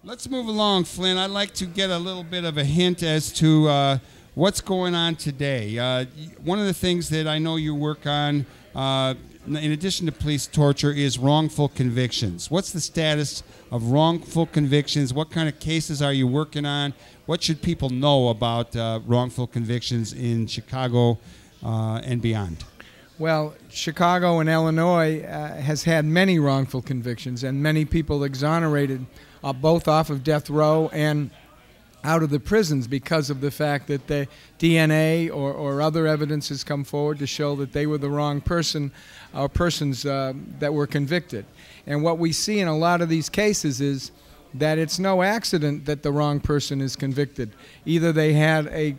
Let's move along, Flynn. I'd like to get a little bit of a hint as to what's going on today. One of the things that I know you work on, in addition to police torture, is wrongful convictions. What's the status of wrongful convictions? What kind of cases are you working on? What should people know about wrongful convictions in Chicago and beyond? Well, Chicago and Illinois has had many wrongful convictions and many people exonerated, both off of death row and out of the prisons, because of the fact that the DNA or other evidence has come forward to show that they were the wrong person or persons that were convicted. And what we see in a lot of these cases is that it's no accident that the wrong person is convicted. Either they had a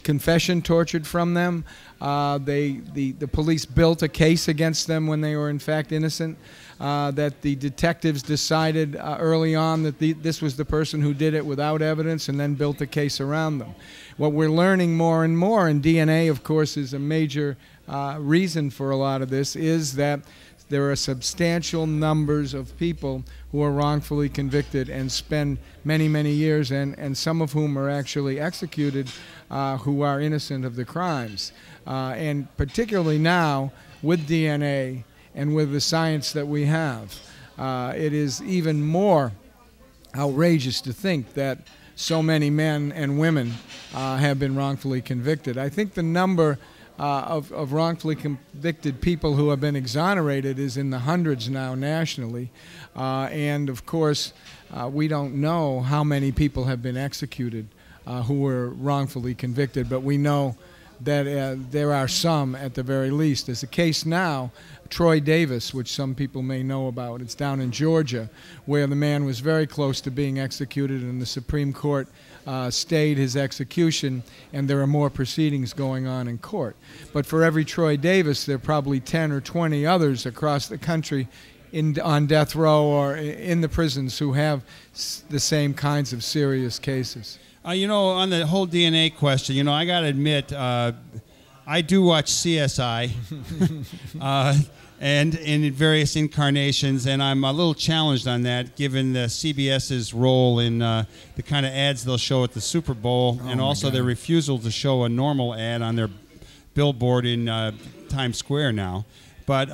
confession tortured from them, the police built a case against them when they were in fact innocent, that the detectives decided early on that this was the person who did it without evidence and then built a case around them. What we're learning more and more, and DNA of course is a major reason for a lot of this, is that there are substantial numbers of people who are wrongfully convicted and spend many, many years, and some of whom are actually executed, who are innocent of the crimes. And particularly now, with DNA and with the science that we have, it is even more outrageous to think that so many men and women have been wrongfully convicted. I think the number of wrongfully convicted people who have been exonerated is in the hundreds now nationally. And of course, we don't know how many people have been executed who were wrongfully convicted, but we know that there are some at the very least. There's a case now, Troy Davis, which some people may know about. It's down in Georgia, where the man was very close to being executed, and the Supreme Court stayed his execution, and there are more proceedings going on in court. But for every Troy Davis, there are probably 10 or 20 others across the country on death row or in the prisons who have the same kinds of serious cases. You know, on the whole DNA question, you know, I got to admit, I do watch CSI and in various incarnations, and I'm a little challenged on that, given the CBS's role in the kind of ads they'll show at the Super Bowl, and also their refusal to show a normal ad on their billboard in Times Square now. But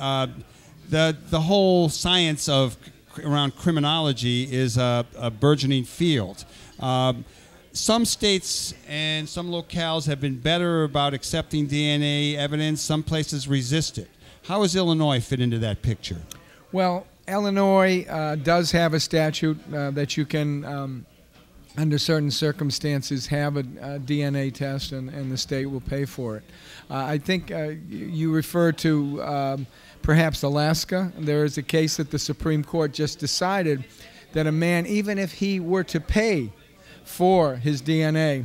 the whole science around criminology is a burgeoning field. Some states and some locales have been better about accepting DNA evidence. Some places resist it. How does Illinois fit into that picture? Well, Illinois does have a statute that you can, under certain circumstances, have a DNA test, and the state will pay for it. I think you refer to perhaps Alaska. There is a case that the Supreme Court just decided that a man, even if he were to pay for his DNA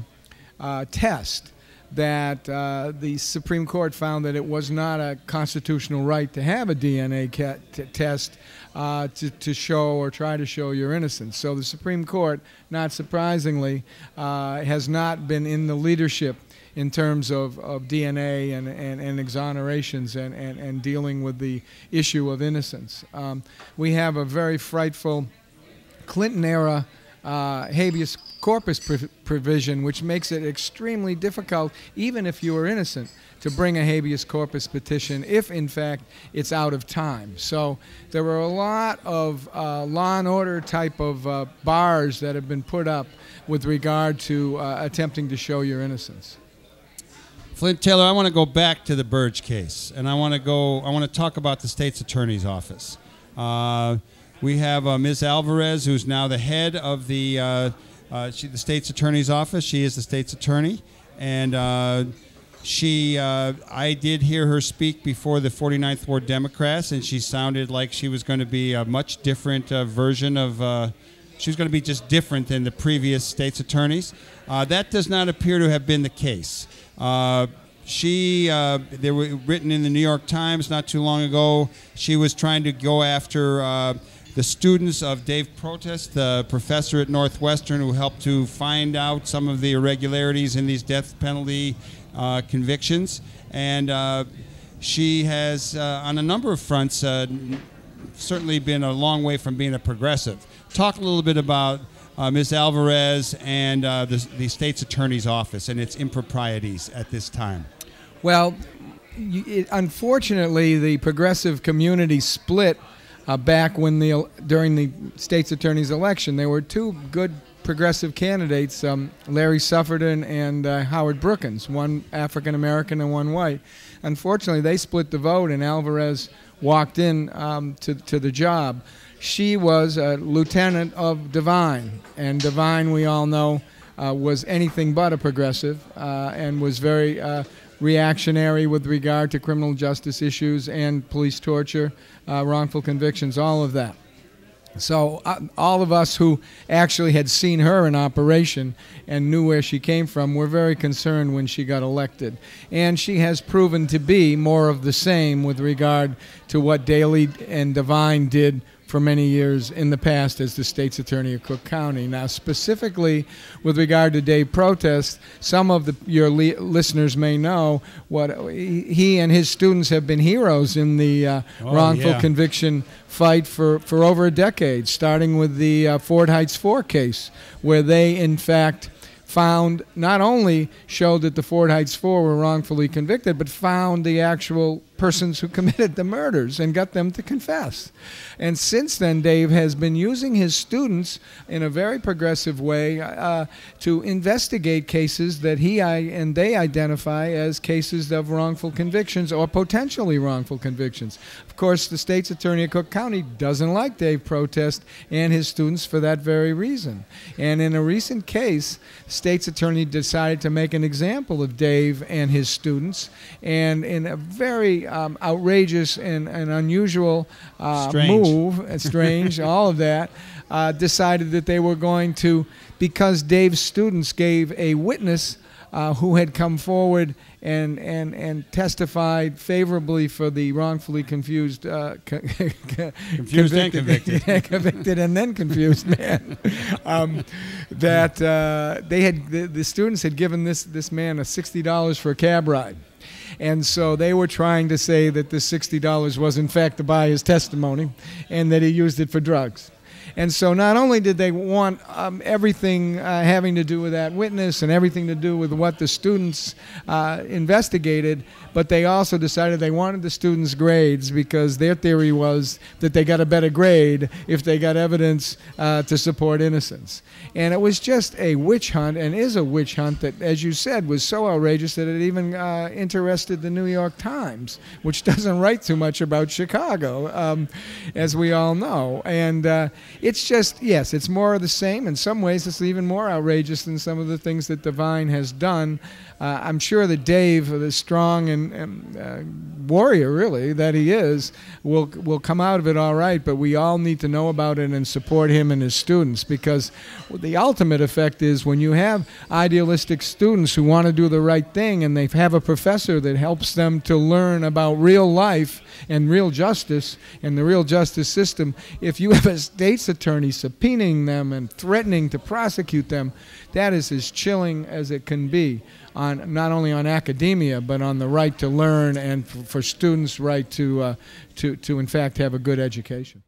test, that the Supreme Court found that it was not a constitutional right to have a DNA test to show or try to show your innocence. So the Supreme Court, not surprisingly, has not been in the leadership in terms of DNA and exonerations and dealing with the issue of innocence. We have a very frightful Clinton-era habeas corpus provision, which makes it extremely difficult, even if you are innocent, to bring a habeas corpus petition if, in fact, it's out of time. So there are a lot of law and order type of bars that have been put up with regard to attempting to show your innocence. Flint Taylor, I want to go back to the Burge case, and I want to talk about the state's attorney's office. We have Ms. Alvarez, who's now the head of the state's attorney's office. She is the state's attorney, and I did hear her speak before the 49th Ward Democrats, and she sounded like she was going to be a much different version of. She was going to be just different than the previous state's attorneys. That does not appear to have been the case. They were written in the New York Times not too long ago. She was trying to go after the students of Dave Protest, the professor at Northwestern who helped to find out some of the irregularities in these death penalty convictions. And she has, on a number of fronts, certainly been a long way from being a progressive. Talk a little bit about Ms. Alvarez and the state's attorney's office and its improprieties at this time? Well, unfortunately, the progressive community split back when during the state's attorney's election. There were two good progressive candidates, Larry Sufferton and Howard Brookins, one African American and one white. Unfortunately, they split the vote, and Alvarez walked in to the job. She was a lieutenant of Devine, and Devine, we all know, was anything but a progressive and was very reactionary with regard to criminal justice issues and police torture, wrongful convictions, all of that. So all of us who actually had seen her in operation and knew where she came from were very concerned when she got elected. And she has proven to be more of the same with regard to what Daley and Devine did for many years in the past as the state's attorney of Cook County. Now, specifically with regard to Dave Protest, some of your listeners may know what he and his students have been heroes in the wrongful conviction fight for over a decade, starting with the Ford Heights 4 case, where they, in fact, not only showed that the Ford Heights 4 were wrongfully convicted, but found the actual persons who committed the murders and got them to confess. And since then, Dave has been using his students in a very progressive way to investigate cases that he and they identify as cases of wrongful convictions or potentially wrongful convictions. Of course, the state's attorney of Cook County doesn't like Dave Protest and his students for that very reason. And in a recent case, the state's attorney decided to make an example of Dave and his students, and in a very outrageous and unusual move, strange, all of that, decided that they were going to, because Dave's students gave a witness who had come forward and testified favorably for the wrongfully confused, confused and convicted, convicted and then confused man, that the students had given this man $60 for a cab ride. And so they were trying to say that the $60 was in fact to buy his testimony and that he used it for drugs. And so not only did they want everything having to do with that witness and everything to do with what the students investigated, but they also decided they wanted the students' grades because their theory was that they got a better grade if they got evidence to support innocence. And it was just a witch hunt, and is a witch hunt that, as you said, was so outrageous that it even interested the New York Times, which doesn't write too much about Chicago, as we all know. And it's just, yes, it's more of the same. In some ways, it's even more outrageous than some of the things that Devine has done. I'm sure that Dave, the strong and warrior, really, that he is, will come out of it all right, but we all need to know about it and support him and his students, because the ultimate effect is when you have idealistic students who want to do the right thing and they have a professor that helps them to learn about real life and real justice and the real justice system, if you have a state's attorney subpoenaing them and threatening to prosecute them, that is as chilling as it can be, on not only on academia but on the right to learn and for students' right to in fact have a good education.